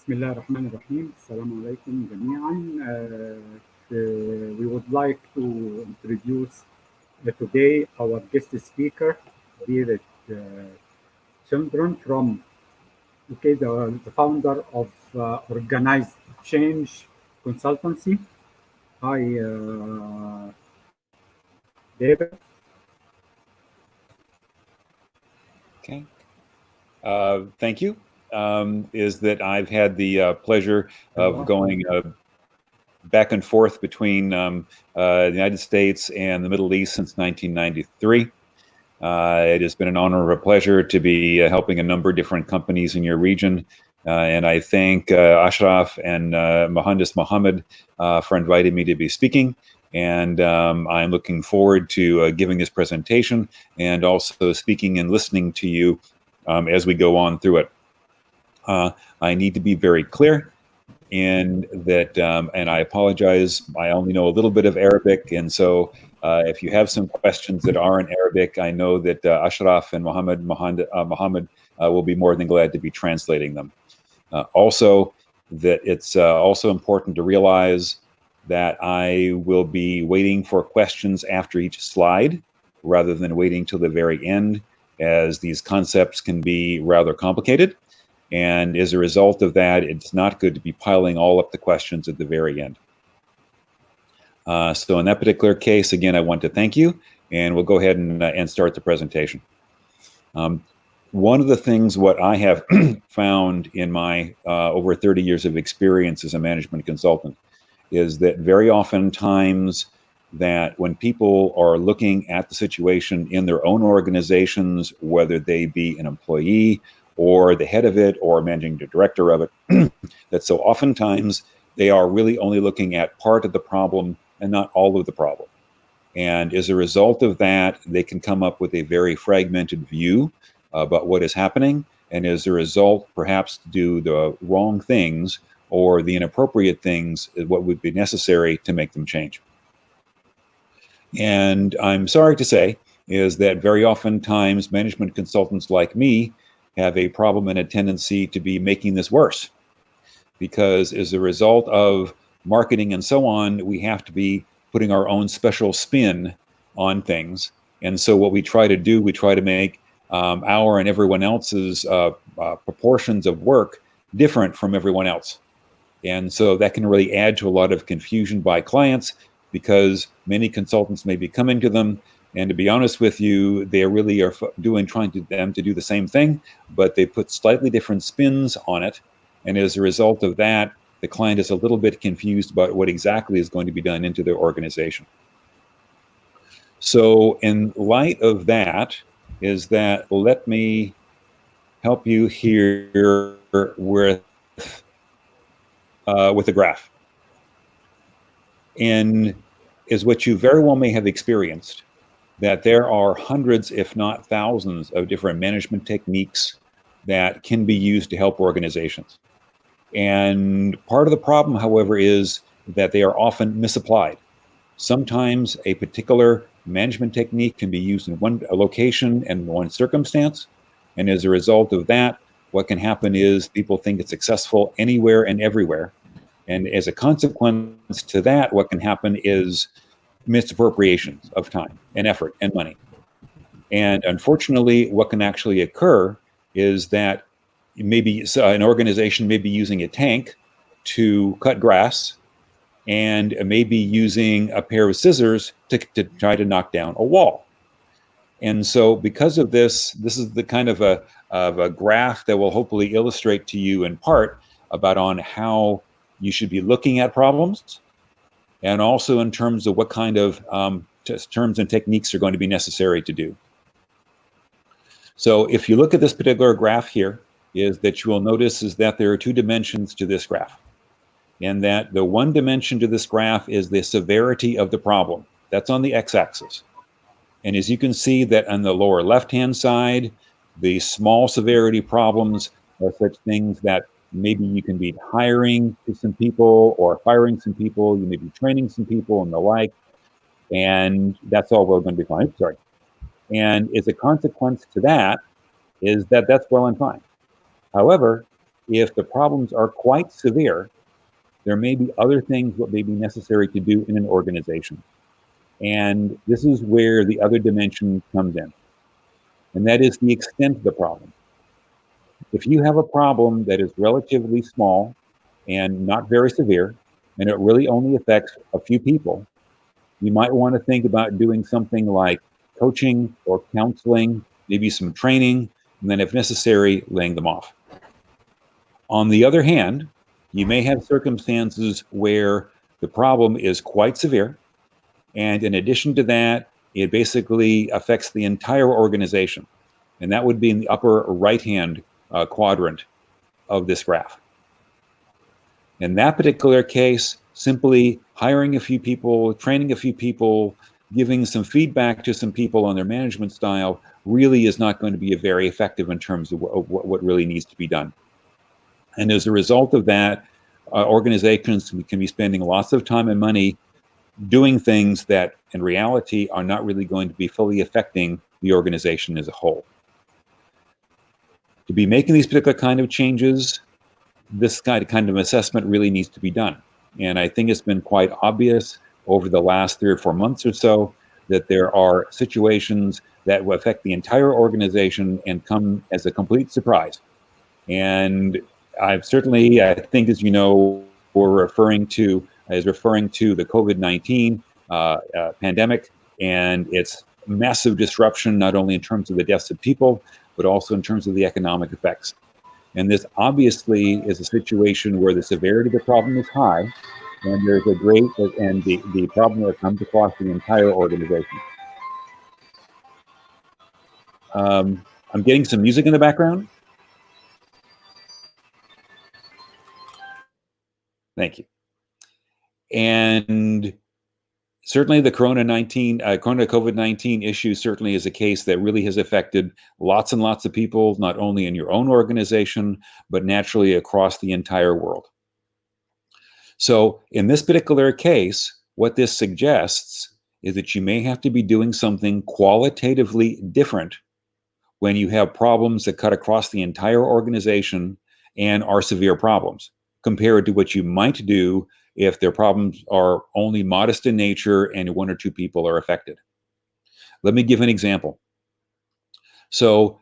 بسم الله الرحمن الرحيم. السلام عليكم جميعا. We would like to introduce today our guest speaker, David Chaudron, from the founder of Organized Change Consultancy. Hi, David. Okay. Thank you. Is that I've had the pleasure of going back and forth between the United States and the Middle East since 1993. It has been an honor or a pleasure to be helping a number of different companies in your region. And I thank Ashraf and Mohandas Mohammed for inviting me to be speaking. And I'm looking forward to giving this presentation and also speaking and listening to you as we go on through it. I need to be very clear in that, and I apologize, I only know a little bit of Arabic, and so if you have some questions that are in Arabic, I know that Ashraf and Mohammed will be more than glad to be translating them. Also, that it's also important to realize that I will be waiting for questions after each slide rather than waiting till the very end, as these concepts can be rather complicated. And as a result of that, it's not good to be piling all up the questions at the very end. So in that particular case, again, I want to thank you, and we'll go ahead and start the presentation. One of the things what I have found in my over 30 years of experience as a management consultant is that very often times that when people are looking at the situation in their own organizations, whether they be an employee or the head of it or managing director of it, that so oftentimes they are really only looking at part of the problem and not all of the problem. And as a result of that, they can come up with a very fragmented view about what is happening, and as a result, perhaps do the wrong things or the inappropriate things, what would be necessary to make them change. And I'm sorry to say is that very often times management consultants like me have a problem and a tendency to be making this worse, because as a result of marketing and so on, we have to be putting our own special spin on things. And so what we try to do, we try to make our and everyone else's proportions of work different from everyone else. And so that can really add to a lot of confusion by clients, because many consultants may be coming to them, and to be honest with you, they really are trying to do the same thing, but they put slightly different spins on it. And as a result of that, the client is a little bit confused about what exactly is going to be done into their organization. So in light of that, let me help you here with a graph. And is what you very well may have experienced, that there are hundreds, if not thousands, of different management techniques that can be used to help organizations. And part of the problem, however, is that they are often misapplied. Sometimes a particular management technique can be used in one location and one circumstance. And as a result of that, what can happen is people think it's successful anywhere and everywhere. And as a consequence to that, what can happen is misappropriations of time and effort and money. And unfortunately, what can actually occur is that maybe an organization may be using a tank to cut grass and maybe using a pair of scissors to try to knock down a wall. And so because of this is the kind of a graph that will hopefully illustrate to you in part about on how you should be looking at problems, and also in terms of what kind of terms and techniques are going to be necessary to do. So if you look at this particular graph here, is that you will notice is that there are two dimensions to this graph. And that the one dimension to this graph is the severity of the problem. That's on the x-axis. And as you can see that on the lower left-hand side, the small severity problems are such things that maybe you can be hiring some people or firing some people, you may be training some people and the like, and that's all we're going to be fine. Sorry. And as a consequence to that is that that's well and fine. However, if the problems are quite severe, there may be other things that may be necessary to do in an organization. And this is where the other dimension comes in. And that is the extent of the problem. If you have a problem that is relatively small and not very severe, and it really only affects a few people, you might want to think about doing something like coaching or counseling, maybe some training, and then if necessary, laying them off. On the other hand, you may have circumstances where the problem is quite severe, and in addition to that, it basically affects the entire organization. And that would be in the upper right-hand quadrant of this graph. In that particular case, simply hiring a few people, training a few people, giving some feedback to some people on their management style really is not going to be very effective in terms of what really needs to be done. And as a result of that, organizations can be spending lots of time and money doing things that in reality are not really going to be fully affecting the organization as a whole. To be making these particular kind of changes, this kind of assessment really needs to be done. And I think it's been quite obvious over the last 3 or 4 months or so that there are situations that will affect the entire organization and come as a complete surprise. And I think, as you know, we're referring to the COVID-19 pandemic and its massive disruption, not only in terms of the deaths of people, but also in terms of the economic effects. And this obviously is a situation where the severity of the problem is high, and there's the problem that comes across the entire organization. I'm getting some music in the background. Thank you. And certainly the COVID-19 issue certainly is a case that really has affected lots and lots of people, not only in your own organization, but naturally across the entire world. So in this particular case, what this suggests is that you may have to be doing something qualitatively different when you have problems that cut across the entire organization and are severe problems, compared to what you might do if their problems are only modest in nature and 1 or 2 people are affected. Let me give an example. So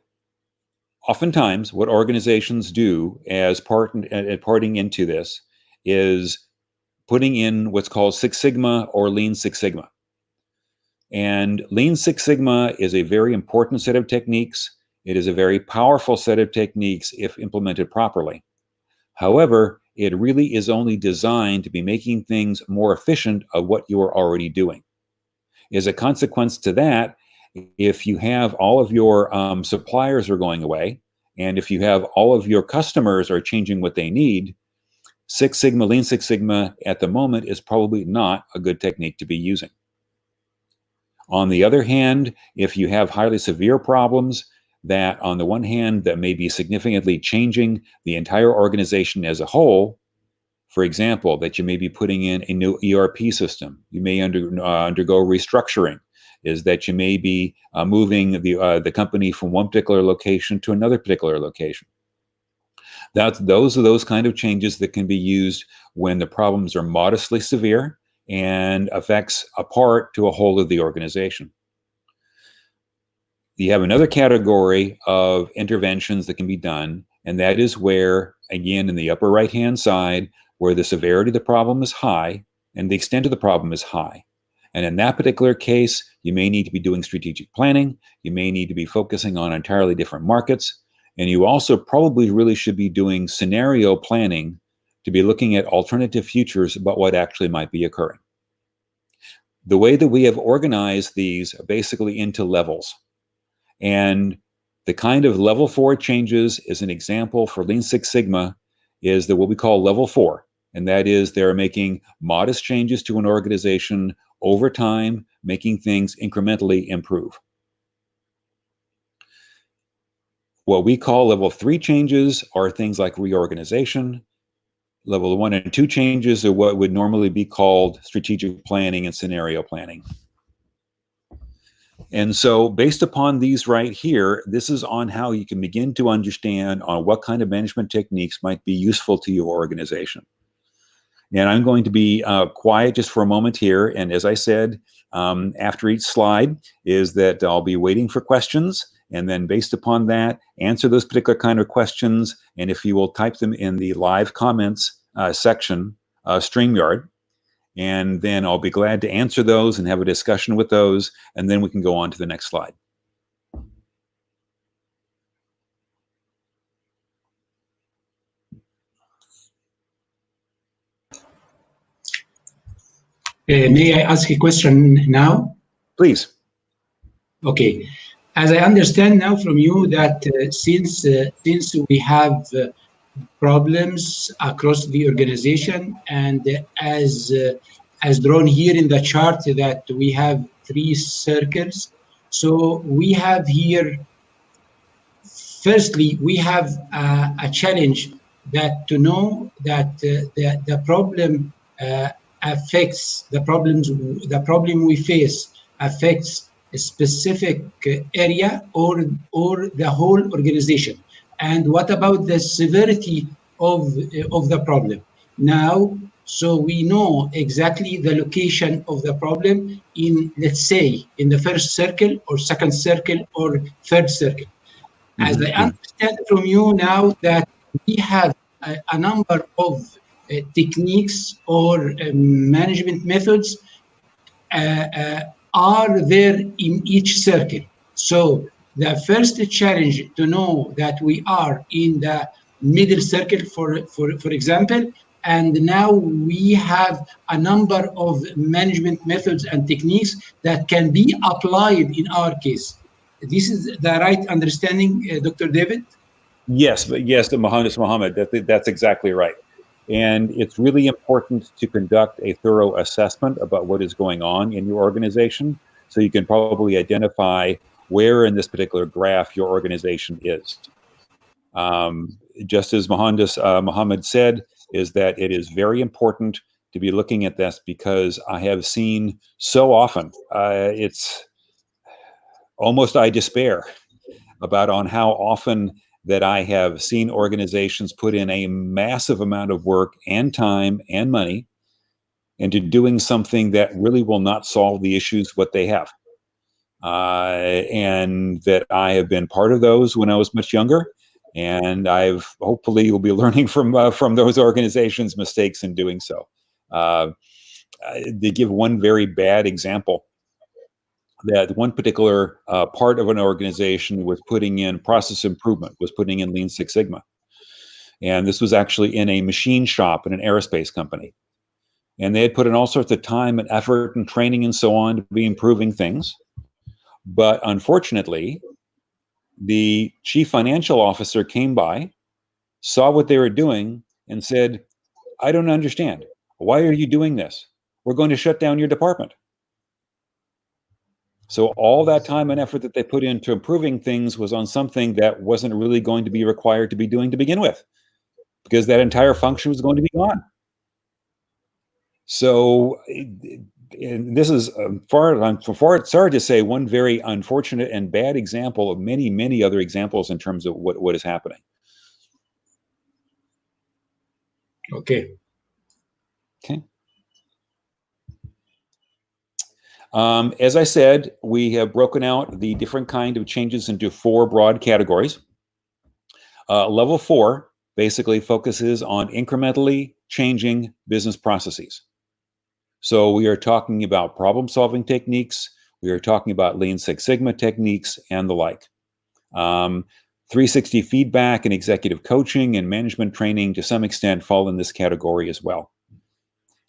oftentimes what organizations do as parting into this is putting in what's called Six Sigma or Lean Six Sigma. And Lean Six Sigma is a very important set of techniques. It is a very powerful set of techniques if implemented properly. However, it really is only designed to be making things more efficient of what you are already doing. As a consequence to that, if you have all of your suppliers are going away, and if you have all of your customers are changing what they need, Six Sigma, Lean Six Sigma at the moment is probably not a good technique to be using. On the other hand, if you have highly severe problems that on the one hand that may be significantly changing the entire organization as a whole, for example, that you may be putting in a new ERP system, you may undergo restructuring, is that you may be moving the company from one particular location to another particular location. Those are those kind of changes that can be used when the problems are modestly severe and affects a part to a whole of the organization. You have another category of interventions that can be done, and that is where, again, in the upper right-hand side, where the severity of the problem is high and the extent of the problem is high. And in that particular case, you may need to be doing strategic planning. You may need to be focusing on entirely different markets. And you also probably really should be doing scenario planning to be looking at alternative futures about what actually might be occurring. The way that we have organized these are basically into levels. And the kind of level 4 changes is an example for Lean Six Sigma is what we call level 4. And that is they're making modest changes to an organization over time, making things incrementally improve. What we call level 3 changes are things like reorganization. Level 1 and 2 changes are what would normally be called strategic planning and scenario planning. And so based upon these right here, this is on how you can begin to understand on what kind of management techniques might be useful to your organization. And I'm going to be quiet just for a moment here. And as I said, after each slide is that I'll be waiting for questions. And then based upon that, answer those particular kind of questions. And if you will type them in the live comments section, StreamYard, and then I'll be glad to answer those and have a discussion with those. And then we can go on to the next slide. May I ask a question now? Please. Okay. As I understand now from you that since we have problems across the organization, and as drawn here in the chart that we have 3 circles, so we have here, firstly, we have a challenge that to know that the problem affects the problem we face affects a specific area or the whole organization. And what about the severity of the problem? Now, so we know exactly the location of the problem in, let's say, in the first circle or second circle or third circle. As I understand from you now that we have a number of techniques or management methods are there in each circle. So the first challenge to know that we are in the middle circle, for example, and now we have a number of management methods and techniques that can be applied in our case. This is the right understanding, Dr. David? Yes, but yes, Mohammed, that's exactly right. And it's really important to conduct a thorough assessment about what is going on in your organization, so you can probably identify where in this particular graph your organization is. Just as Mohammed said, is that it is very important to be looking at this, because I have seen so often, it's almost I despair about on how often that I have seen organizations put in a massive amount of work and time and money into doing something that really will not solve the issues what they have. And that I have been part of those when I was much younger, and I've hopefully will be learning from those organizations' mistakes in doing so. To give one very bad example, that one particular part of an organization was putting in process improvement, was putting in Lean Six Sigma. And this was actually in a machine shop in an aerospace company. And they had put in all sorts of time and effort and training and so on to be improving things. But unfortunately, the chief financial officer came by, saw what they were doing, and said, "I don't understand. Why are you doing this? We're going to shut down your department." So all that time and effort that they put into improving things was on something that wasn't really going to be required to be doing to begin with, because that entire function was going to be gone. So and this is sorry to say, one very unfortunate and bad example of many, many other examples in terms of what is happening. Okay. Okay. As I said, we have broken out the different kind of changes into 4 broad categories. Level 4 basically focuses on incrementally changing business processes. So we are talking about problem-solving techniques, we are talking about Lean Six Sigma techniques, and the like. 360 feedback and executive coaching and management training to some extent fall in this category as well.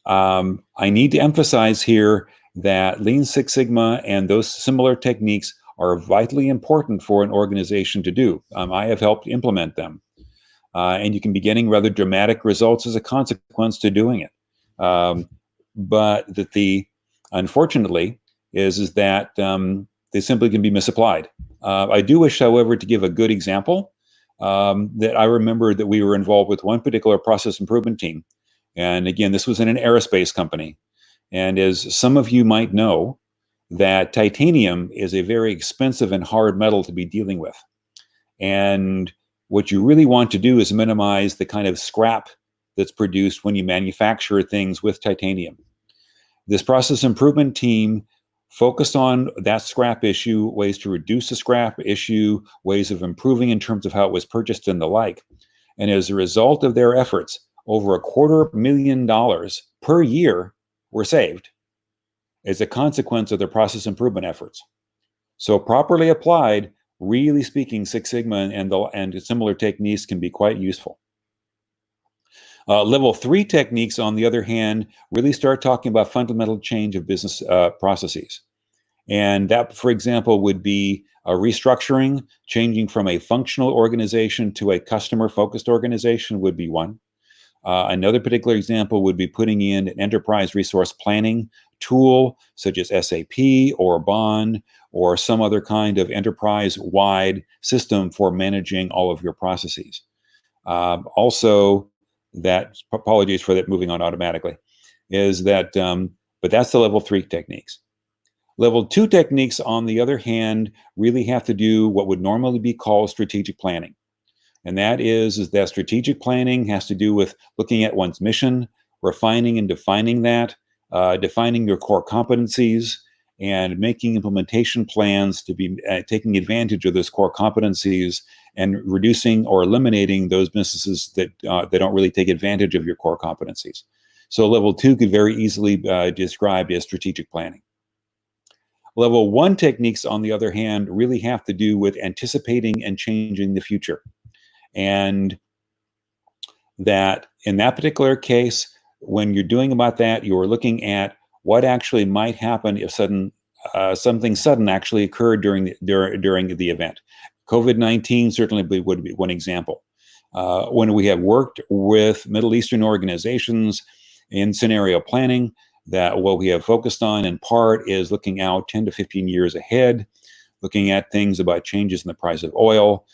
I need to emphasize here that Lean Six Sigma and those similar techniques are vitally important for an organization to do. I have helped implement them. And you can be getting rather dramatic results as a consequence to doing it. But that unfortunately, is that they simply can be misapplied. I do wish, however, to give a good example that I remember that we were involved with one particular process improvement team. And again, this was in an aerospace company. And as some of you might know, that titanium is a very expensive and hard metal to be dealing with. And what you really want to do is minimize the kind of scrap that's produced when you manufacture things with titanium. This process improvement team focused on that scrap issue, ways to reduce the scrap issue, ways of improving in terms of how it was purchased and the like. And as a result of their efforts, over $250,000 per year were saved as a consequence of their process improvement efforts. So properly applied, really speaking, Six Sigma and similar techniques can be quite useful. Level 3 techniques, on the other hand, really start talking about fundamental change of business processes. And that, for example, would be a restructuring, changing from a functional organization to a customer-focused organization would be one. Another particular example would be putting in an enterprise resource planning tool, such as SAP or Bond, or some other kind of enterprise-wide system for managing all of your processes. Also, that, apologies for that moving on automatically, is that, but that's the level 3 techniques. Level 2 techniques, on the other hand, really have to do what would normally be called strategic planning. And that is that strategic planning has to do with looking at one's mission, refining and defining that, defining your core competencies, and making implementation plans to be taking advantage of those core competencies and reducing or eliminating those businesses that don't really take advantage of your core competencies. So level 2 could very easily be described as strategic planning. Level 1 techniques, on the other hand, really have to do with anticipating and changing the future. And that in that particular case, when you're doing about that, you're looking at what actually might happen if something sudden actually occurred during the event. COVID-19 certainly would be one example. When we have worked with Middle Eastern organizations in scenario planning, that what we have focused on in part is looking out 10 to 15 years ahead, looking at things about changes in the price of oil,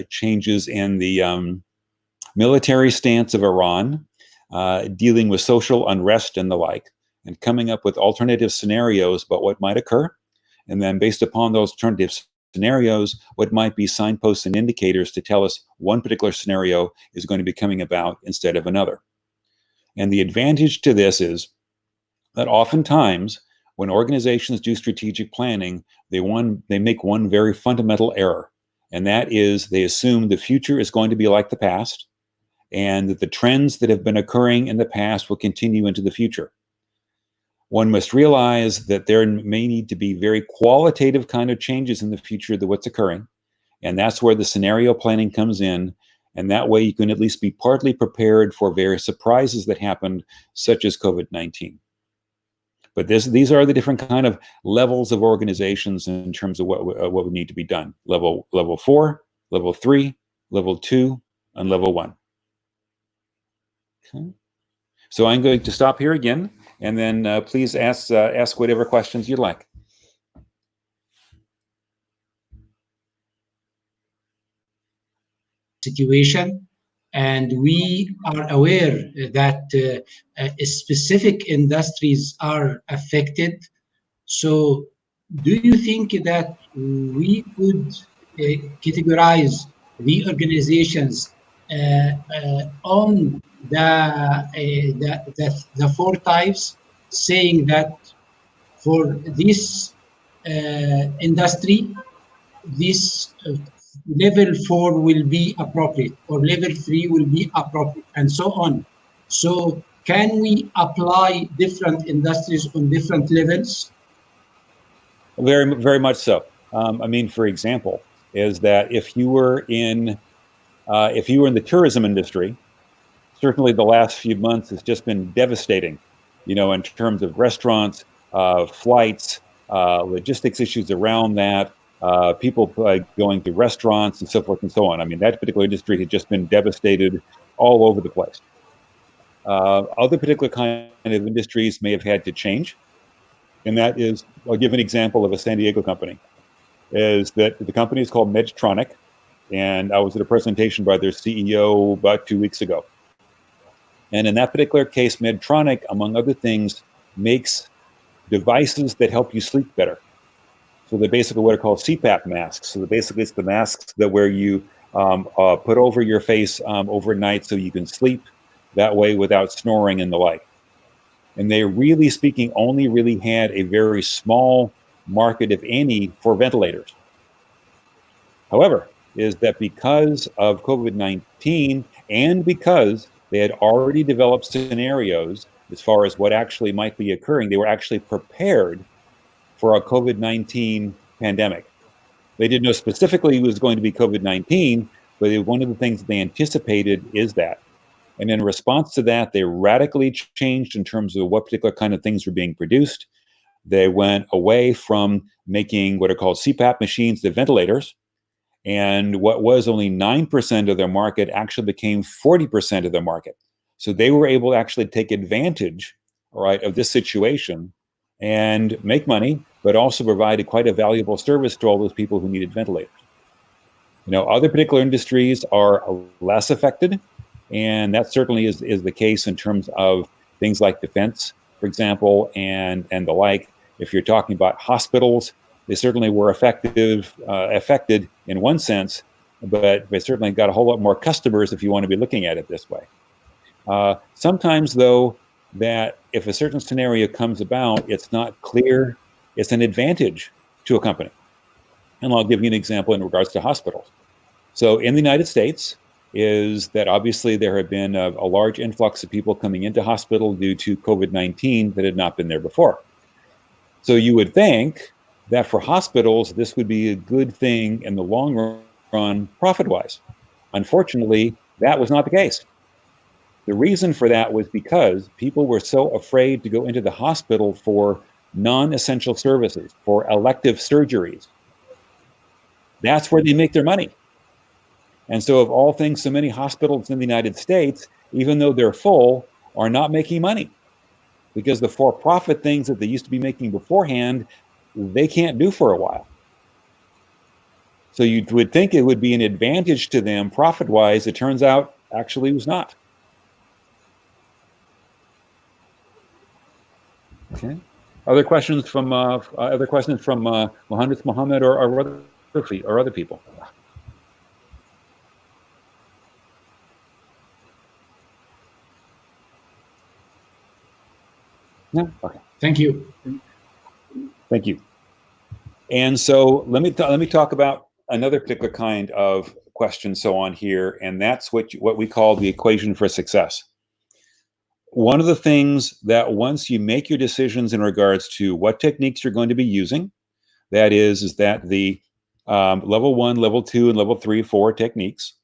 changes in the military stance of Iran, dealing with social unrest and the like, and coming up with alternative scenarios about what might occur. And then based upon those alternative scenarios, what might be signposts and indicators to tell us one particular scenario is going to be coming about instead of another. And the advantage to this is that oftentimes when organizations do strategic planning, they make one very fundamental error. And that is they assume the future is going to be like the past and that the trends that have been occurring in the past will continue into the future. One must realize that there may need to be very qualitative kind of changes in the future to what's occurring. And that's where the scenario planning comes in. And that way you can at least be partly prepared for various surprises that happened, such as COVID-19. But these are the different kind of levels of organizations in terms of what would need to be done. Level 4, level 3, level 2, and level 1. Okay. So I'm going to stop here again, and then please ask whatever questions you'd like. Situation, and we are aware that specific industries are affected. So do you think that we could categorize the organizations on the 4 types, saying that for this industry, this level 4 will be appropriate, or level 3 will be appropriate, and so on. So can we apply different industries on different levels? Very, very much so. I mean, for example, is that if you were in the tourism industry, certainly the last few months has just been devastating, in terms of restaurants, flights, logistics issues around that, people going to restaurants and so forth and so on. I mean, that particular industry has just been devastated all over the place. Other particular kind of industries may have had to change. And that is, I'll give an example of a San Diego company, is that the company is called Medtronic. And I was at a presentation by their CEO about 2 weeks ago. And in that particular case, Medtronic, among other things, makes devices that help you sleep better. So they're basically what are called CPAP masks. So basically it's the masks that where you put over your face overnight so you can sleep that way without snoring and the like. And they really speaking only really had a very small market, if any, for ventilators. However, is that because of COVID-19 and because they had already developed scenarios as far as what actually might be occurring, they were actually prepared for a COVID-19 pandemic. They didn't know specifically it was going to be COVID-19, but one of the things they anticipated is that. And in response to that, they radically changed in terms of what particular kind of things were being produced. They went away from making what are called CPAP machines to ventilators. And what was only 9% of their market actually became 40% of their market. So they were able to actually take advantage, all right, of this situation and make money, but also provide quite a valuable service to all those people who needed ventilators. You know, other particular industries are less affected, and that certainly is the case in terms of things like defense, for example, and the like. If you're talking about hospitals, they certainly were affected in one sense, but they certainly got a whole lot more customers if you want to be looking at it this way. Sometimes, though, that if a certain scenario comes about, it's not clear it's an advantage to a company. And I'll give you an example in regards to hospitals. So in the United States is that obviously there have been a large influx of people coming into hospital due to COVID-19 that had not been there before. So you would think that for hospitals, this would be a good thing in the long run, profit-wise. Unfortunately, that was not the case. The reason for that was because people were so afraid to go into the hospital for non-essential services, for elective surgeries. That's where they make their money. And so of all things, so many hospitals in the United States, even though they're full, are not making money because the for-profit things that they used to be making beforehand, they can't do for a while. So you would think it would be an advantage to them profit-wise. It turns out actually it was not. Okay. Other questions from Mohammed or other people? No. Okay. Thank you. Thank you. And so let me talk about another particular kind of question so on here, and that's what we call the equation for success. One of the things that once you make your decisions in regards to what techniques you're going to be using, that is that the level 1, level 2, and level 3, 4 techniques,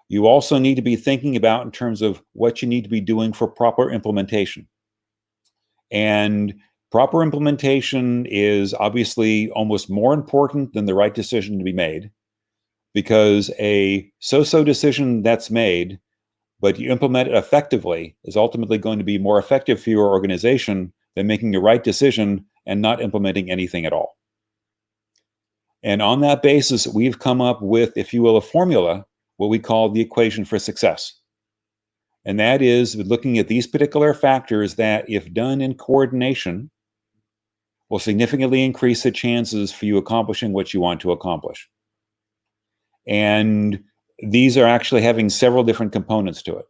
you also need to be thinking about in terms of what you need to be doing for proper implementation. And proper implementation is obviously almost more important than the right decision to be made, because a so-so decision that's made, but you implement it effectively, is ultimately going to be more effective for your organization than making the right decision and not implementing anything at all. And on that basis, we've come up with, if you will, a formula, what we call the equation for success. And that is looking at these particular factors that, if done in coordination, will significantly increase the chances for you accomplishing what you want to accomplish. And these are actually having several different components to it.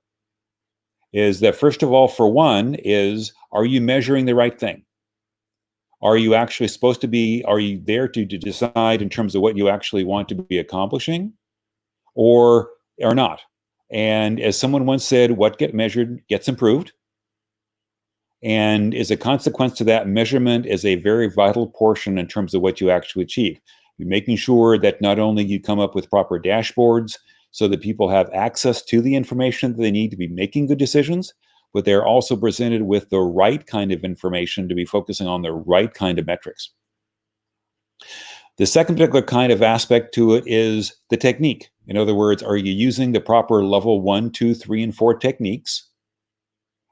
Is that, first of all, for one, is, are you measuring the right thing? Are you actually supposed to be, are you there to decide in terms of what you actually want to be accomplishing or not? And as someone once said, what gets measured gets improved. And as a consequence to that, measurement is a very vital portion in terms of what you actually achieve. You're making sure that not only you come up with proper dashboards so that people have access to the information that they need to be making good decisions, but they're also presented with the right kind of information to be focusing on the right kind of metrics. The second particular kind of aspect to it is the technique. In other words, are you using the proper level 1, 2, 3, and 4 techniques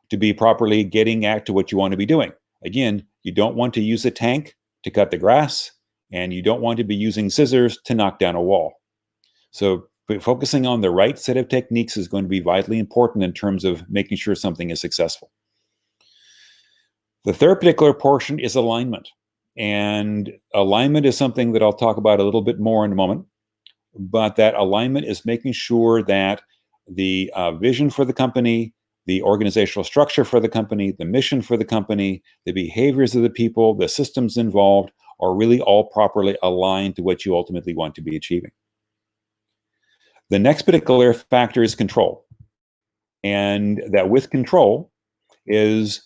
to be properly getting at to what you want to be doing? Again, you don't want to use a tank to cut the grass, and you don't want to be using scissors to knock down a wall. So focusing on the right set of techniques is going to be vitally important in terms of making sure something is successful. The third particular portion is alignment. And alignment is something that I'll talk about a little bit more in a moment. But that alignment is making sure that the vision for the company, the organizational structure for the company, the mission for the company, the behaviors of the people, the systems involved are really all properly aligned to what you ultimately want to be achieving. The next particular factor is control. And that with control is,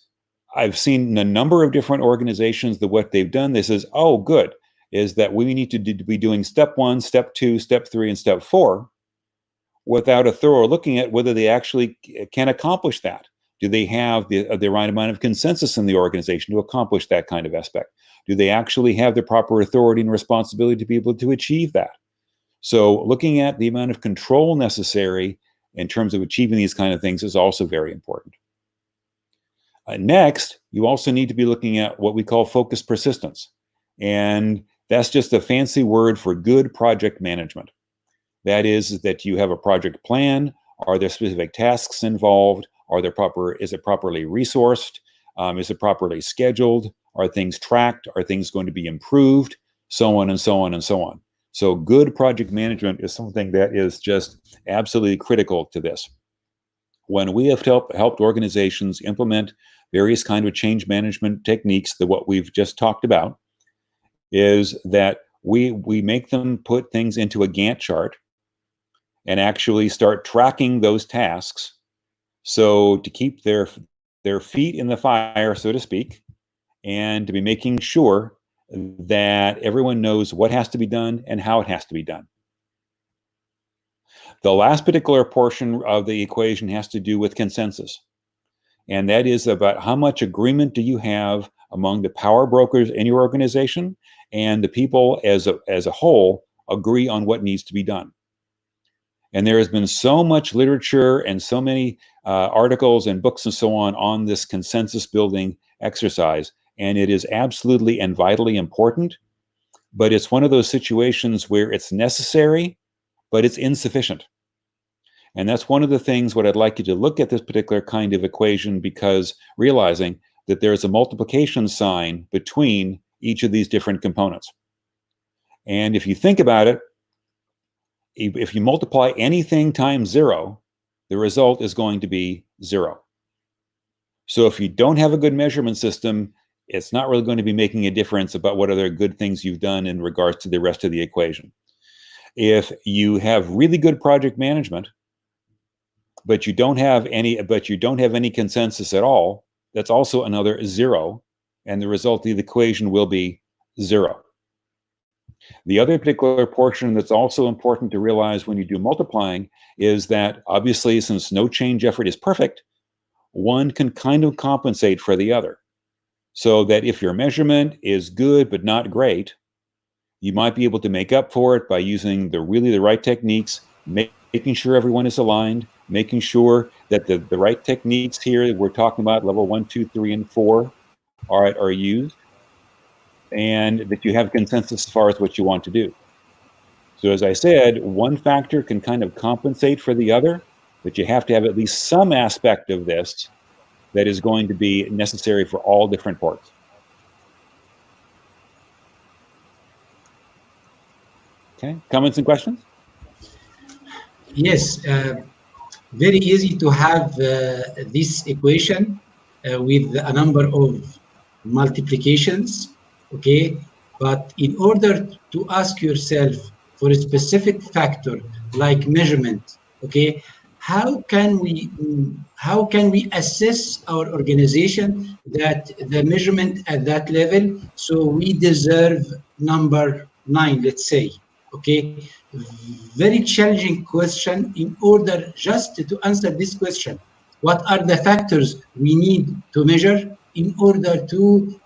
I've seen a number of different organizations that what they've done, this is, oh, good, is that we need to be doing step 1, step 2, step 3, and step 4 without a thorough looking at whether they actually can accomplish that. Do they have the right amount of consensus in the organization to accomplish that kind of aspect? Do they actually have the proper authority and responsibility to be able to achieve that? So looking at the amount of control necessary in terms of achieving these kind of things is also very important. Next, you also need to be looking at what we call focused persistence. And that's just a fancy word for good project management. That is that you have a project plan. Are there specific tasks involved? Is it properly resourced? Is it properly scheduled? Are things tracked? Are things going to be improved? So on and so on and so on. So good project management is something that is just absolutely critical to this. When we have helped organizations implement various kind of change management techniques, that what we've just talked about, is that we make them put things into a Gantt chart and actually start tracking those tasks, so to keep their feet in the fire, so to speak, and to be making sure that everyone knows what has to be done and how it has to be done. The last particular portion of the equation has to do with consensus. And that is about how much agreement do you have among the power brokers in your organization and the people as a whole agree on what needs to be done. And there has been so much literature and so many articles and books and so on this consensus building exercise. And it is absolutely and vitally important, but it's one of those situations where it's necessary, but it's insufficient. And that's one of the things what I'd like you to look at this particular kind of equation, because realizing that there's a multiplication sign between each of these different components. And if you think about it, if you multiply anything times 0, the result is going to be 0. So if you don't have a good measurement system, it's not really going to be making a difference about what other good things you've done in regards to the rest of the equation. If you have really good project management, but you don't have any consensus at all, that's also another 0, and the result of the equation will be 0. The other particular portion that's also important to realize when you do multiplying is that obviously, since no change effort is perfect, one can kind of compensate for the other. So that if your measurement is good but not great, you might be able to make up for it by using the right techniques, making sure everyone is aligned, making sure that the right techniques here that we're talking about, level 1, 2, 3, and 4, are used, and that you have consensus as far as what you want to do. So as I said, one factor can kind of compensate for the other, but you have to have at least some aspect of this that is going to be necessary for all different parts. Okay, comments and questions? Yes, very easy to have this equation with a number of multiplications, okay? But in order to ask yourself for a specific factor like measurement, okay, how can we assess our organization that the measurement at that level, so we deserve number 9, let's say, okay? Very challenging question. In order just to answer this question, what are the factors we need to measure in order to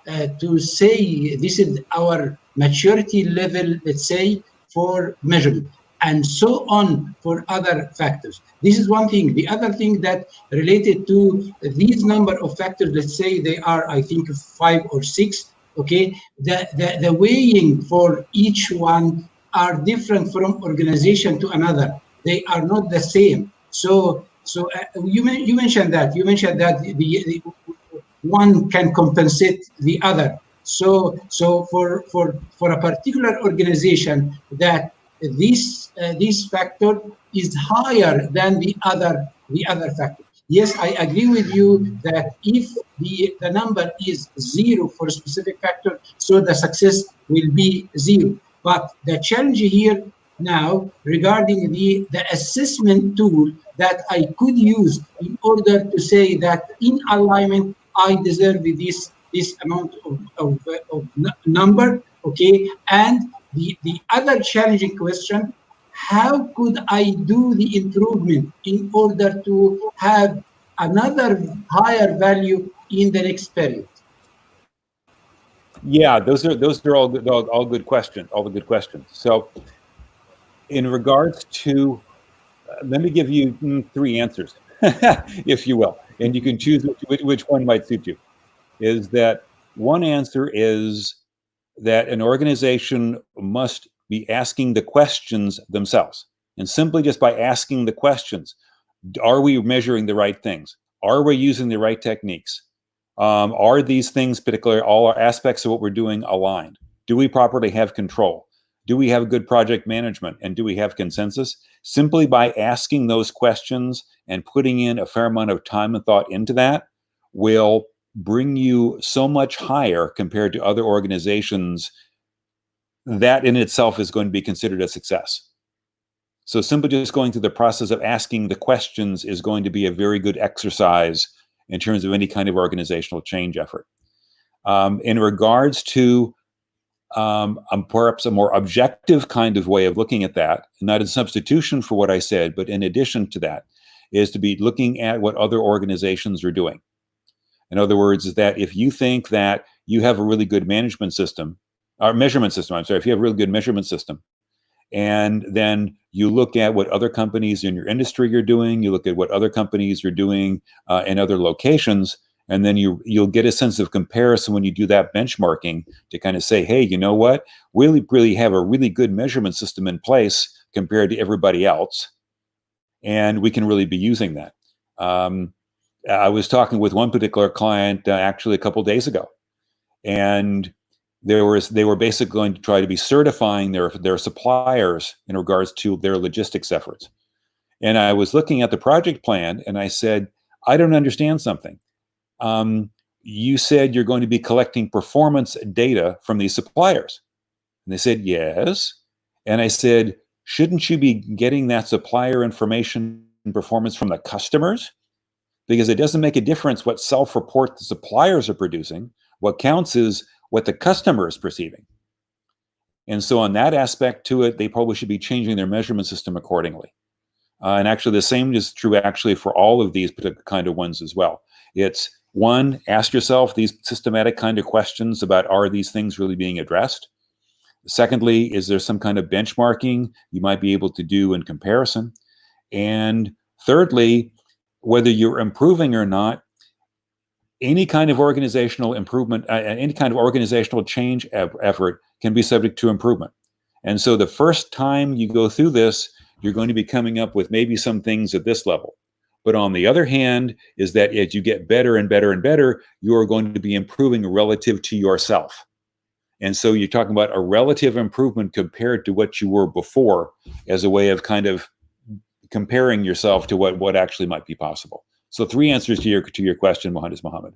say this is our maturity level, let's say, for measurement, and so on for other factors. This is one thing. The other thing that related to these number of factors, let's say they are, I think, 5 or 6, okay? The weighing for each one are different from organization to another. They are not the same. So you mentioned that. You mentioned that one can compensate the other. So for a particular organization that this factor is higher than the other factor. Yes, I agree with you that if the number is zero for a specific factor, so the success will be zero. But the challenge here now regarding the assessment tool that I could use in order to say that in alignment I deserve this amount of number, okay? And the other challenging question, how could I do the improvement in order to have another higher value in the next period? Yeah, those are all good questions, all the good questions. So in regards to, let me give you three answers, if you will, and you can choose which one might suit you. Is that one answer is that an organization must be asking the questions themselves. And simply just by asking the questions, are we measuring the right things? Are we using the right techniques? Are these things, particularly all our aspects of what we're doing, aligned? Do we properly have control? Do we have good project management? And do we have consensus? Simply by asking those questions and putting in a fair amount of time and thought into that will bring you so much higher compared to other organizations. That in itself is going to be considered a success. So simply just going through the process of asking the questions is going to be a very good exercise in terms of any kind of organizational change effort. In regards to perhaps a more objective kind of way of looking at that, not in substitution for what I said, but in addition to that, is to be looking at what other organizations are doing. In other words, is that if you think that you have a really good management system, or measurement system, I'm sorry, if you have a really good measurement system, and then you look at what other companies in your industry are doing, you look at what other companies are doing in other locations, and then you'll get a sense of comparison when you do that benchmarking to kind of say, hey, you know what? We really have a really good measurement system in place compared to everybody else, and we can really be using that. I was talking with one particular client actually a couple of days ago, and they were basically going to try to be certifying their suppliers in regards to their logistics efforts. And I was looking at the project plan and I said, I don't understand something. You said you're going to be collecting performance data from these suppliers. And they said, yes. And I said, shouldn't you be getting that supplier information and performance from the customers? Because it doesn't make a difference what self-report the suppliers are producing. What counts is what the customer is perceiving. And so on that aspect to it, they probably should be changing their measurement system accordingly. And actually the same is true actually for all of these particular kind of ones as well. It's one, ask yourself these systematic kind of questions about, are these things really being addressed? Secondly, is there some kind of benchmarking you might be able to do in comparison? And thirdly, whether you're improving or not, any kind of organizational improvement, any kind of organizational change effort can be subject to improvement. And so the first time you go through this, you're going to be coming up with maybe some things at this level. But on the other hand, is that as you get better and better and better, you are going to be improving relative to yourself. And so you're talking about a relative improvement compared to what you were before as a way of kind of comparing yourself to what actually might be possible. So three answers to your question, Mohandas Mohammed.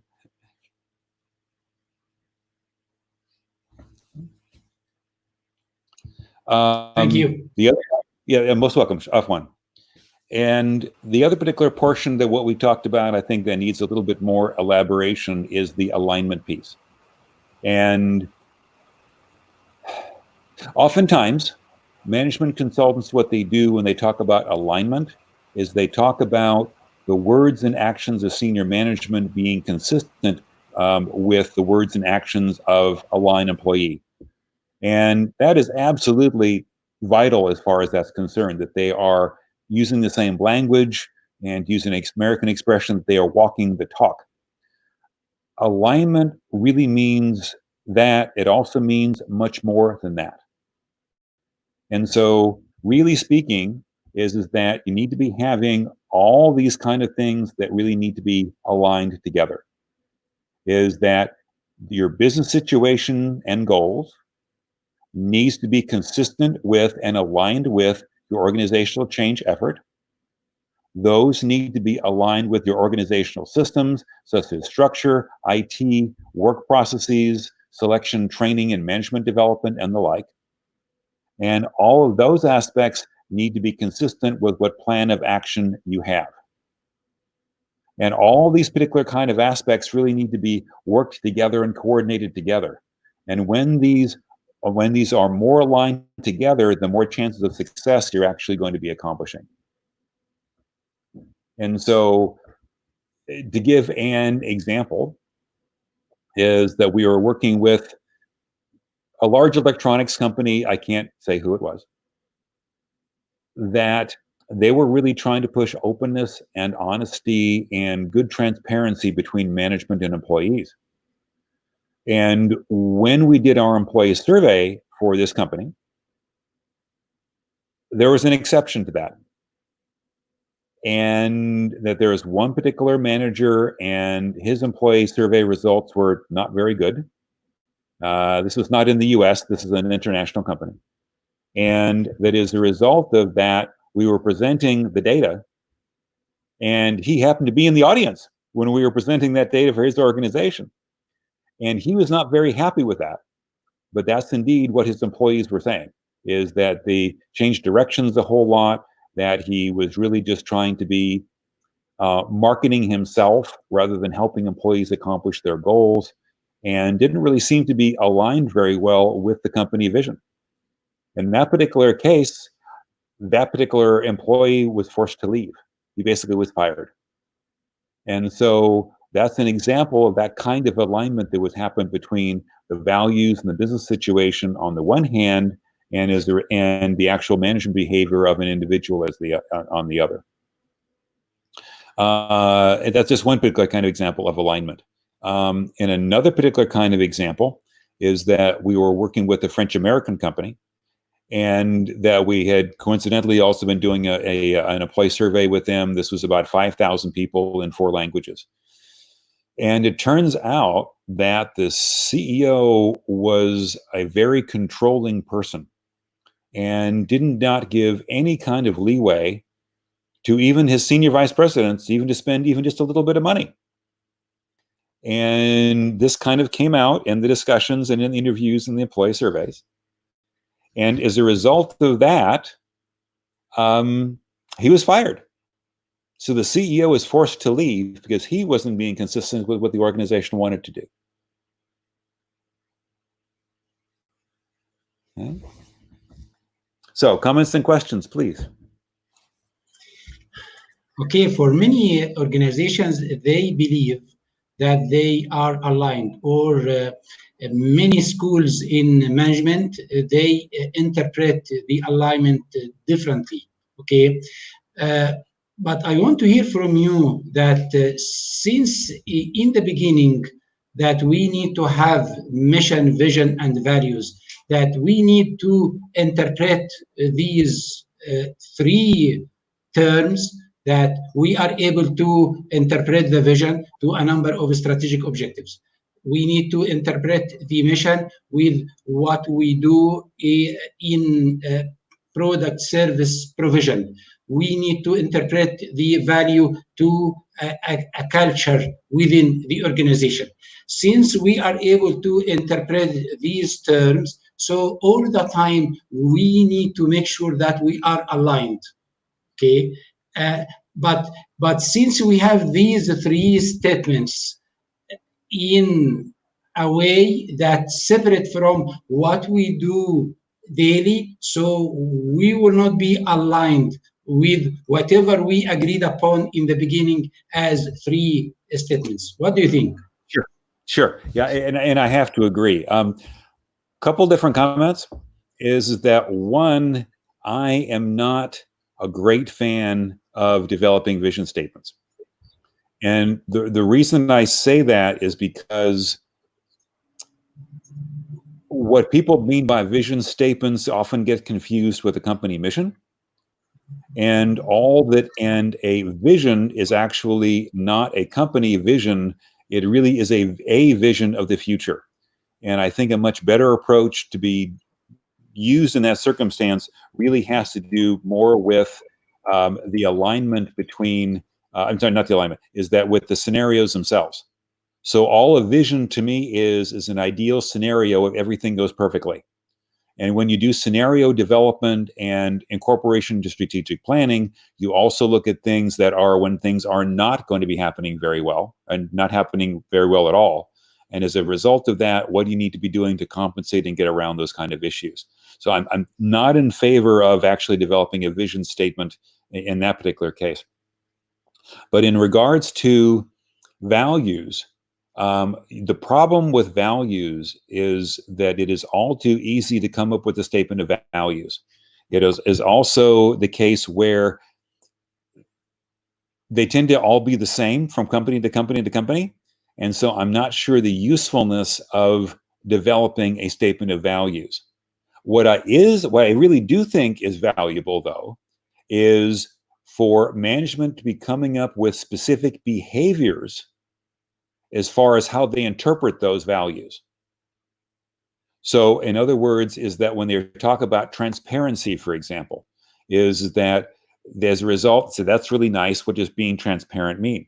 Thank you. The other, yeah, most welcome, Afwan. And the other particular portion that what we talked about, I think that needs a little bit more elaboration is the alignment piece. And oftentimes, management consultants, what they do when they talk about alignment is they talk about the words and actions of senior management being consistent with the words and actions of a line employee. And that is absolutely vital as far as that's concerned, that they are using the same language and using an American expression that they are walking the talk. Alignment really means that. It also means much more than that. And so really speaking is that you need to be having all these kind of things that really need to be aligned together. is that your business situation and goals needs to be consistent with and aligned with your organizational change effort. Those need to be aligned with your organizational systems, such as structure, IT, work processes, selection, training, and management development, and the like. And all of those aspects need to be consistent with what plan of action you have. And all these particular kind of aspects really need to be worked together and coordinated together. And when these are more aligned together, the more chances of success you're actually going to be accomplishing. And so, to give an example, is that we were working with a large electronics company, I can't say who it was, that they were really trying to push openness and honesty and good transparency between management and employees. And when we did our employee survey for this company, there was an exception to that. And that there was one particular manager and his employee survey results were not very good. This was not in the US, this is an international company. And that as a result of that, we were presenting the data, and he happened to be in the audience when we were presenting that data for his organization. And he was not very happy with that. But that's indeed what his employees were saying, is that they changed directions a whole lot, that he was really just trying to be marketing himself rather than helping employees accomplish their goals, and didn't really seem to be aligned very well with the company vision. In that particular case, that particular employee was forced to leave. He basically was fired. And so that's an example of that kind of alignment that was happened between the values and the business situation on the one hand, and the actual management behavior of an individual as on the other. And that's just one particular kind of example of alignment. And another particular kind of example is that we were working with a French-American company, and that we had coincidentally also been doing an employee survey with them. This was about 5,000 people in 4 languages. And it turns out that the CEO was a very controlling person and did not give any kind of leeway to even his senior vice presidents, even to spend even just a little bit of money. And this kind of came out in the discussions and in the interviews and the employee surveys. And as a result of that, he was fired. So the CEO was forced to leave because he wasn't being consistent with what the organization wanted to do. Okay. So comments and questions, please. Okay, for many organizations, they believe that they are aligned, or many schools in management, they interpret the alignment differently. Okay, but I want to hear from you that since in the beginning that we need to have mission, vision, and values, that we need to interpret these 3 terms, that we are able to interpret the vision to a number of strategic objectives. We need to interpret the mission with what we do in product service provision. We need to interpret the value to a culture within the organization. Since we are able to interpret these terms, so all the time we need to make sure that we are aligned. Okay. But since we have these 3 statements in a way that's separate from what we do daily, so we will not be aligned with whatever we agreed upon in the beginning as 3 statements. What do you think? Sure. Yeah, and I have to agree. Couple different comments is that, one, I am not a great fan of developing vision statements. And the reason I say that is because what people mean by vision statements often get confused with a company mission. And a vision is actually not a company vision. It really is a vision of the future. And I think a much better approach to be used in that circumstance really has to do more with the alignment between, I'm sorry, not the alignment, is that with the scenarios themselves. So all a vision to me is an ideal scenario if everything goes perfectly. And when you do scenario development and incorporation to strategic planning, you also look at things that are when things are not going to be happening very well and not happening very well at all. And as a result of that, what do you need to be doing to compensate and get around those kind of issues? So I'm not in favor of actually developing a vision statement in that particular case. But in regards to values, the problem with values is that it is all too easy to come up with a statement of values. It is also the case where they tend to all be the same from company to company to company. And so I'm not sure the usefulness of developing a statement of values. What I really do think is valuable, though, is for management to be coming up with specific behaviors as far as how they interpret those values. So in other words, is that when they talk about transparency, for example, is that as a result, so that's really nice, what does being transparent mean?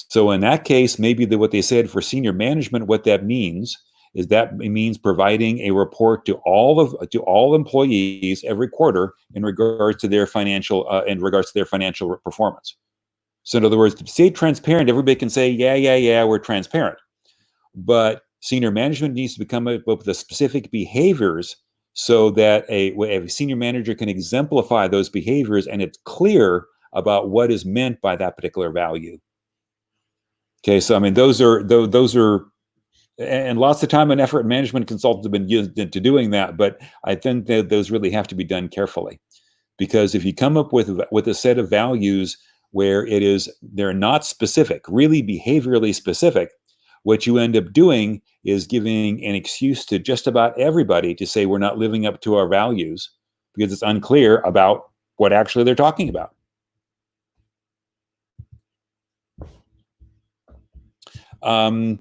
So in that case, maybe what they said for senior management, what that means is that it means providing a report to all employees every quarter in regards to their financial performance. So in other words, to stay transparent, everybody can say, yeah, we're transparent. But senior management needs to come up with the specific behaviors so that a senior manager can exemplify those behaviors and it's clear about what is meant by that particular value. Okay, so I mean, those are, and lots of time and effort and management consultants have been used into doing that, but I think that those really have to be done carefully. Because if you come up with a set of values where they're not specific, really behaviorally specific, what you end up doing is giving an excuse to just about everybody to say we're not living up to our values because it's unclear about what actually they're talking about. And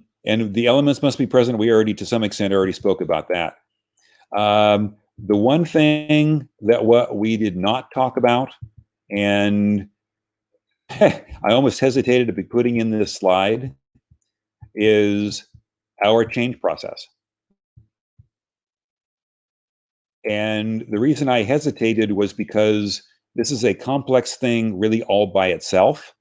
the elements must be present. We already, to some extent, already spoke about that. The one thing that what we did not talk about, and I almost hesitated to be putting in this slide, is our change process. And the reason I hesitated was because this is a complex thing really all by itself.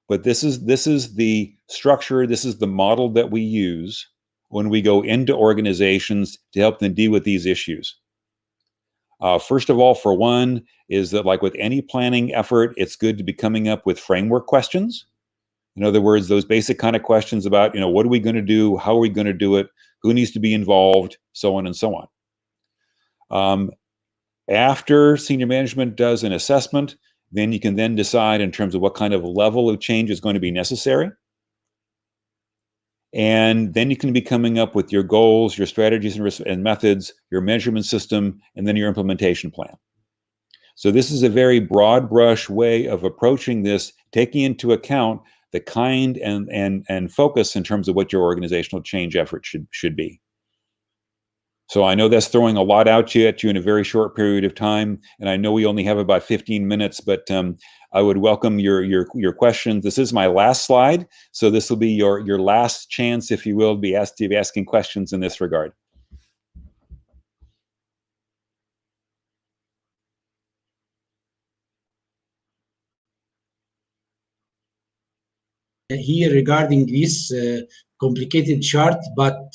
But this is the structure, this is the model that we use when we go into organizations to help them deal with these issues. First of all, for one, is that like with any planning effort, it's good to be coming up with framework questions. In other words, those basic kind of questions about, what are we going to do? How are we going to do it? Who needs to be involved? So on and so on. After senior management does an assessment, then you can then decide in terms of what kind of level of change is going to be necessary. And then you can be coming up with your goals, your strategies and methods, your measurement system, and then your implementation plan. So this is a very broad brush way of approaching this, taking into account the kind and focus in terms of what your organizational change effort should be. So I know that's throwing a lot at you in a very short period of time, and I know we only have about 15 minutes, but I would welcome your questions. This is my last slide, so this will be your last chance, if you will, to be asking questions in this regard. Here regarding this complicated chart, but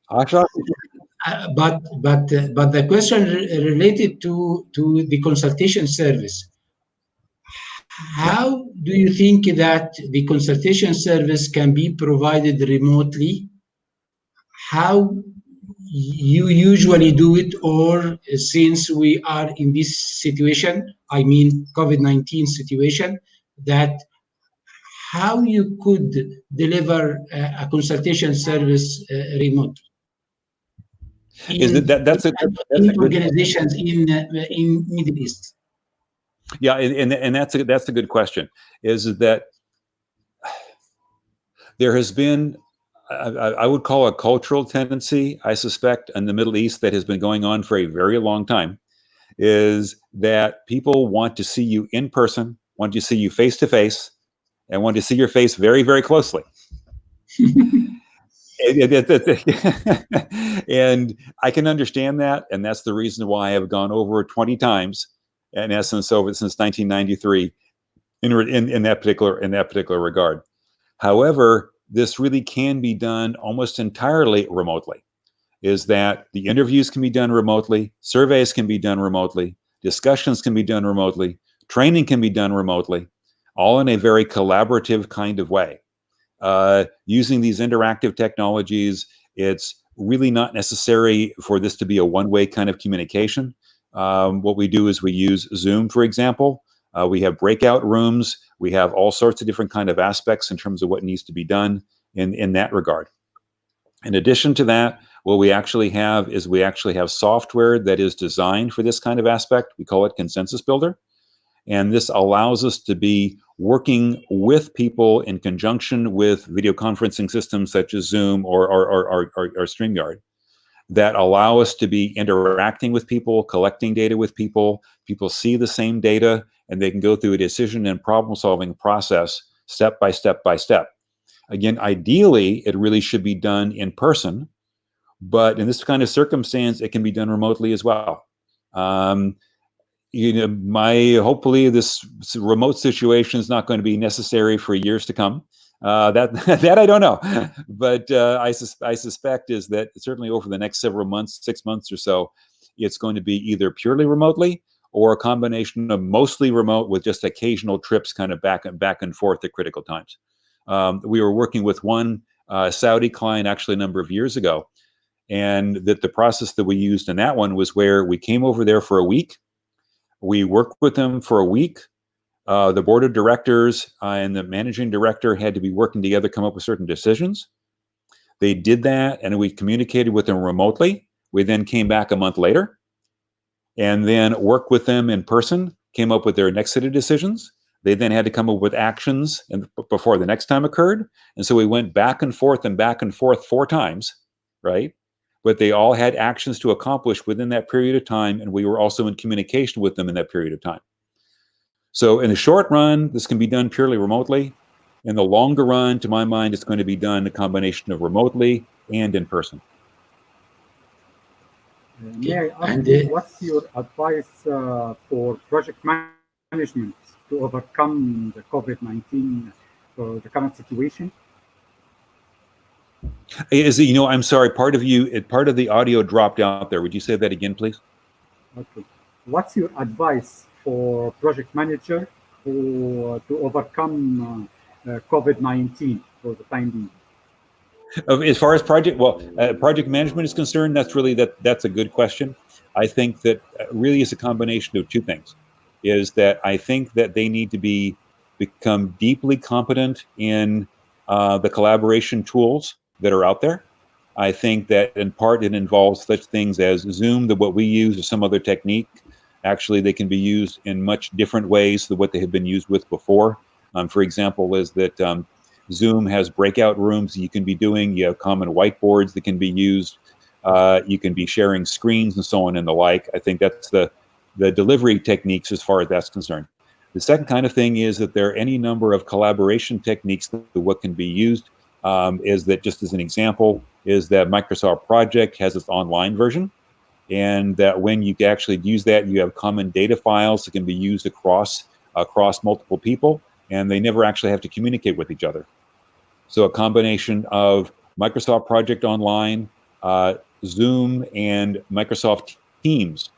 Ashraf? But the question related to the consultation service. How do you think that the consultation service can be provided remotely? How you usually do it, or since we are in this situation, I mean COVID-19 situation, that how you could deliver a consultation service remotely? That's a organizations in Middle East. Yeah, and that's a good question. Is that there has been, I would call a cultural tendency, I suspect, in the Middle East that has been going on for a very long time, is that people want to see you in person, want to see you face to face, and want to see your face very, very closely. And I can understand that, and that's the reason why I have gone over 20 times, in essence, over since 1993, in that particular regard. However, this really can be done almost entirely remotely. Is that the interviews can be done remotely, surveys can be done remotely, discussions can be done remotely, training can be done remotely, all in a very collaborative kind of way. Using these interactive technologies, it's really not necessary for this to be a one-way kind of communication. What we do is we use Zoom, for example. We have breakout rooms. We have all sorts of different kind of aspects in terms of what needs to be done in that regard. In addition to that, what we actually have is we actually have software that is designed for this kind of aspect. We call it Consensus Builder. And this allows us to be working with people in conjunction with video conferencing systems such as Zoom or StreamYard that allow us to be interacting with people, collecting data with people. People see the same data, and they can go through a decision and problem-solving process step by step by step. Again, ideally, it really should be done in person, but in this kind of circumstance, it can be done remotely as well. Hopefully this remote situation is not going to be necessary for years to come. That I don't know, but I suspect is that certainly over the next several months, 6 months or so, it's going to be either purely remotely or a combination of mostly remote with just occasional trips kind of back and forth at critical times. We were working with one Saudi client actually a number of years ago, and that the process that we used in that one was where we came over there for a week. We worked with them for a week. The board of directors and the managing director had to be working together, come up with certain decisions. They did that, and we communicated with them remotely. We then came back a month later and then worked with them in person, came up with their next set of decisions. They then had to come up with actions before the next time occurred. And so we went back and forth 4 times, right? But they all had actions to accomplish within that period of time, and we were also in communication with them in that period of time. So in the short run, this can be done purely remotely. In the longer run, to my mind, it's going to be done a combination of remotely and in person. May I ask you, what's your advice for project management to overcome the COVID-19 or the current situation? I'm sorry, part of the audio dropped out there. Would you say that again, please? Okay. What's your advice for project manager to overcome COVID-19 for the time being? As far as project management is concerned, that's a good question. I think that really is a combination of two things. Is that I think that they need to become deeply competent in the collaboration tools that are out there. I think that in part it involves such things as Zoom, that what we use or some other technique. Actually, they can be used in much different ways than what they have been used with before. For example, is that Zoom has breakout rooms you can be doing. You have common whiteboards that can be used. You can be sharing screens and so on and the like. I think that's the delivery techniques as far as that's concerned. The second kind of thing is that there are any number of collaboration techniques that what can be used. Is that, just as an example, is that Microsoft Project has its online version, and that when you actually use that, you have common data files that can be used across multiple people, and they never actually have to communicate with each other. So a combination of Microsoft Project Online, Zoom, and Microsoft Teams,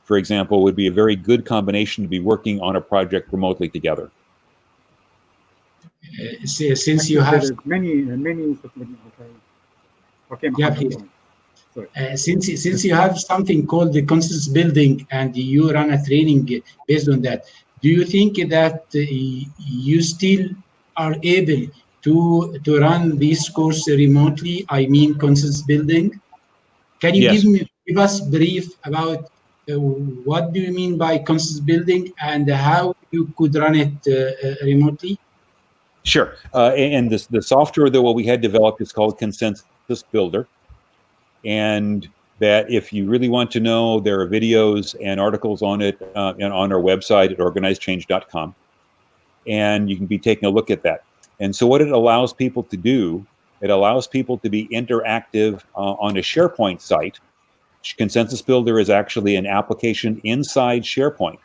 for example, would be a very good combination to be working on a project remotely together. Since you have many okay, yeah, please. Since you have something called the consensus building and you run a training based on that, do you think that you still are able to run this course remotely? I mean, consensus building. Can you give us brief about what do you mean by consensus building and how you could run it remotely? Sure. And the software that what we had developed is called Consensus Builder. And that if you really want to know, there are videos and articles on it and on our website at organizedchange.com. And you can be taking a look at that. And so what it allows people to do, it allows people to be interactive on a SharePoint site. Consensus Builder is actually an application inside SharePoint.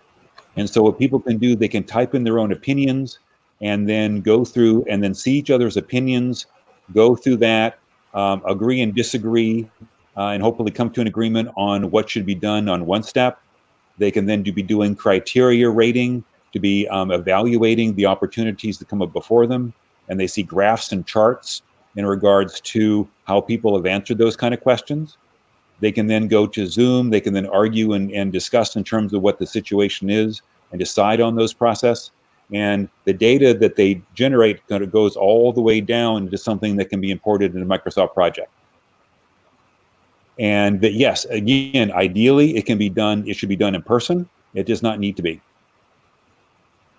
And so what people can do, they can type in their own opinions and then go through and then see each other's opinions, go through that, agree and disagree, and hopefully come to an agreement on what should be done on one step. They can then be doing criteria rating to be evaluating the opportunities that come up before them. And they see graphs and charts in regards to how people have answered those kind of questions. They can then go to Zoom. They can then argue and discuss in terms of what the situation is and decide on those process. And the data that they generate kind of goes all the way down into something that can be imported in a Microsoft project. And that, yes, again, ideally it can be done, it should be done in person. It does not need to be.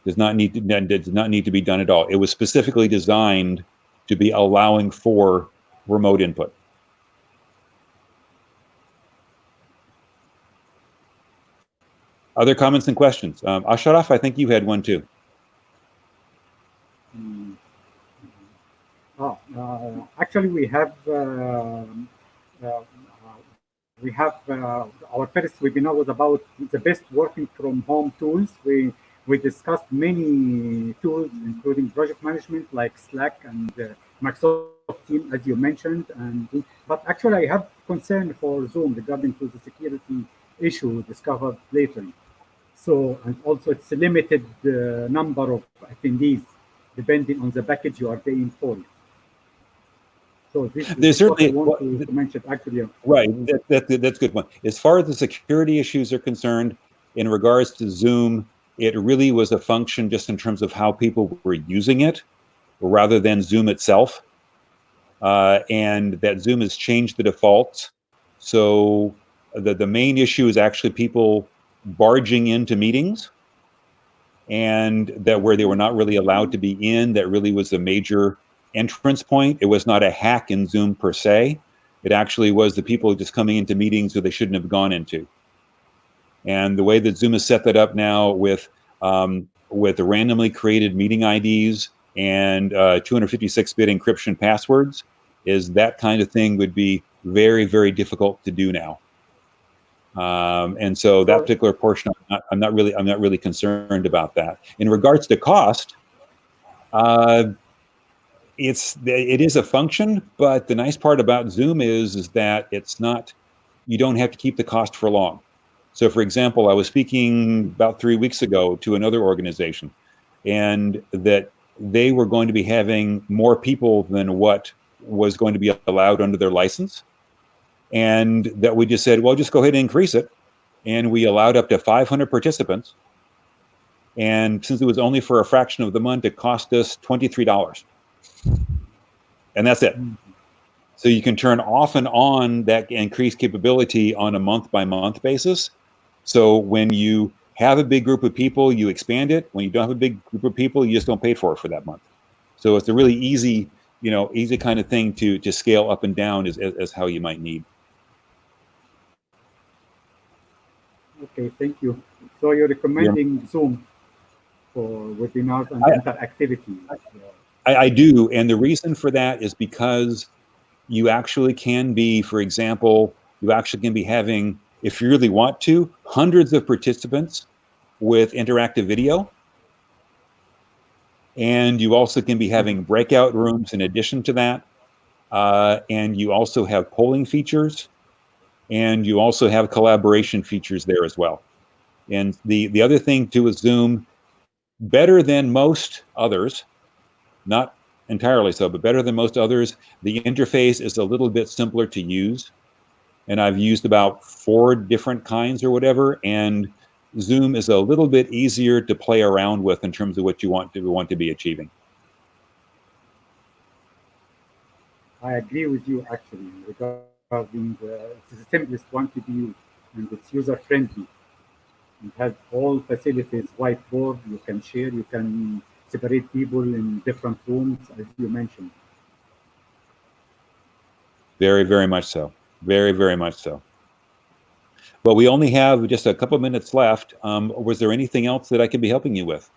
Does not need to be done at all. It was specifically designed to be allowing for remote input. Other comments and questions? Ashraf, I think you had one too. Actually, we have our first webinar was about the best working from home tools. We discussed many tools, including project management like Slack and Microsoft Teams, as you mentioned. But actually, I have concern for Zoom regarding to the security issue discovered later. So, and also it's a limited number of attendees depending on the package you are paying for. So this is what I want to mention actually. Right, that's a good one. As far as the security issues are concerned, in regards to Zoom, it really was a function just in terms of how people were using it rather than Zoom itself. And that Zoom has changed the defaults. So the main issue is actually people barging into meetings, and that where they were not really allowed to be in, that really was the major entrance point. It was not a hack in Zoom per se. It actually was the people just coming into meetings that they shouldn't have gone into. And the way that Zoom has set that up now with the randomly created meeting IDs and 256-bit encryption passwords, is that kind of thing would be very, very difficult to do now. And so that particular portion, I'm not really concerned about that. In regards to cost, it is a function, but the nice part about Zoom is that it's not, you don't have to keep the cost for long. So for example, I was speaking about 3 weeks ago to another organization, and that they were going to be having more people than what was going to be allowed under their license. And that we just said, well, just go ahead and increase it. And we allowed up to 500 participants. And since it was only for a fraction of the month, it cost us $23. And that's it. So you can turn off and on that increased capability on a month-by-month basis. So when you have a big group of people, you expand it. When you don't have a big group of people, you just don't pay for it for that month. So it's a really easy, easy kind of thing to scale up and down as how you might need. Okay, thank you. So you're recommending Zoom for webinars and interactivity? I do, and the reason for that is because you actually can be, for example, you actually can be having, if you really want to, hundreds of participants with interactive video. And you also can be having breakout rooms in addition to that. And you also have polling features. And you also have collaboration features there as well. And the other thing too is Zoom, better than most others, not entirely so, but better than most others, the interface is a little bit simpler to use. And I've used about 4 different kinds or whatever, and Zoom is a little bit easier to play around with in terms of what you want to be achieving. I agree with you actually regarding it's the simplest one to be used, and it's user friendly. It has all facilities, whiteboard, you can share, you can separate people in different rooms, as you mentioned. Very, very much so. Very, very much so. Well, we only have just a couple of minutes left. Was there anything else that I could be helping you with?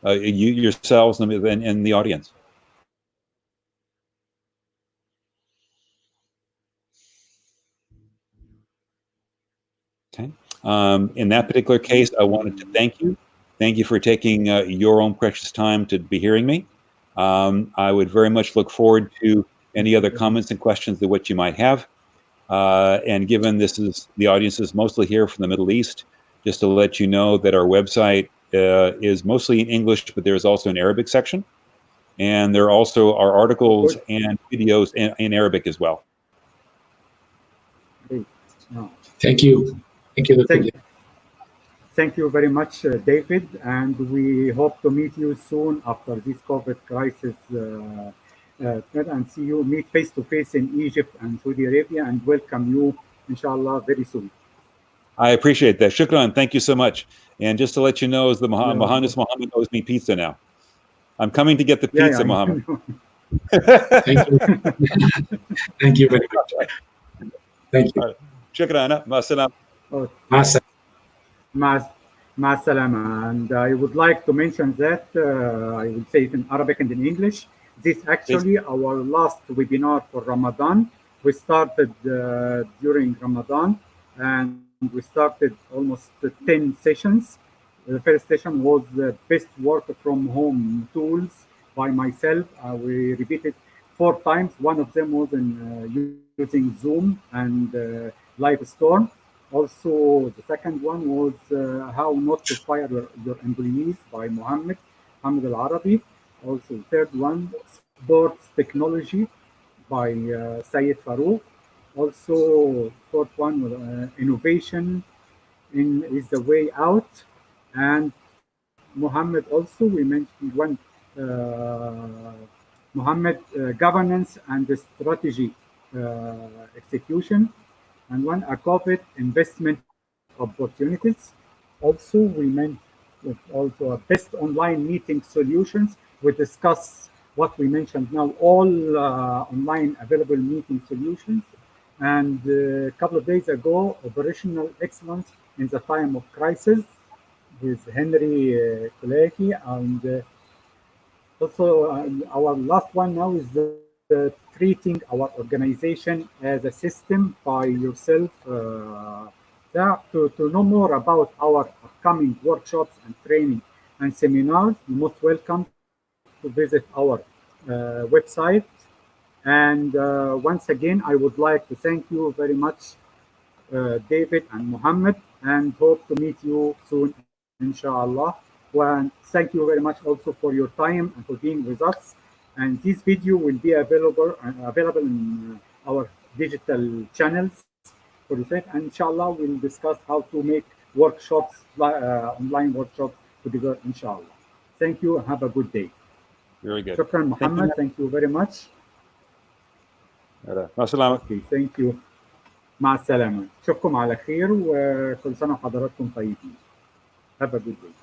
You yourselves and the audience? Okay. In that particular case, I wanted to thank you. Thank you for taking your own precious time to be hearing me. I would very much look forward to any other comments and questions that what you might have. And given the audience is mostly here from the Middle East, just to let you know that our website is mostly in English, but there's also an Arabic section. And there also are articles and videos in Arabic as well. Thank you. Thank you, Dr. Thank you very much, David. And we hope to meet you soon after this COVID crisis and see you meet face to face in Egypt and Saudi Arabia and welcome you, inshallah, very soon. I appreciate that. Shukran. Thank you so much. And just to let you know, Mohammed owes me pizza now. I'm coming to get the pizza, Mohammed. Thank you. Thank you very much. Thank you. Shukran. Ma-salam. Ma-salama. And I would like to mention that, I will say it in Arabic and in English. This actually our last webinar for Ramadan. We started during Ramadan and we started almost 10 sessions. The first session was the best work from home tools by myself. We repeated 4 times. One of them was in using Zoom and Livestorm. Also, the second one was how not to fire your employees by Mohammed Al-Arabi. Also, the third one, sports technology by Sayed Farouk. Also, fourth one, innovation is the way out. And Mohammed also, we mentioned one, Mohammed, governance and the strategy execution. And one, a COVID investment opportunities. Also, we mentioned also a best online meeting solutions. We discuss what we mentioned now, all online available meeting solutions. And a couple of days ago, operational excellence in the time of crisis with Henry Kuleki. And also our last one now is treating our organization as a system by yourself. To know more about our upcoming workshops and training and seminars, you're most welcome to visit our website. And once again, I would like to thank you very much, David and Mohammed, and hope to meet you soon, inshallah. And thank you very much also for your time and for being with us. And this video will be available in our digital channels for the site. And inshallah, we'll discuss how to make workshops, online workshops together, inshallah. Thank you and have a good day. Very good. Shukran, Mohammed. Thank you very much. Okay, thank you. مع السلامة. أشوفكم على خير وكل سنة وحضراتكم طيبين. Have a good day.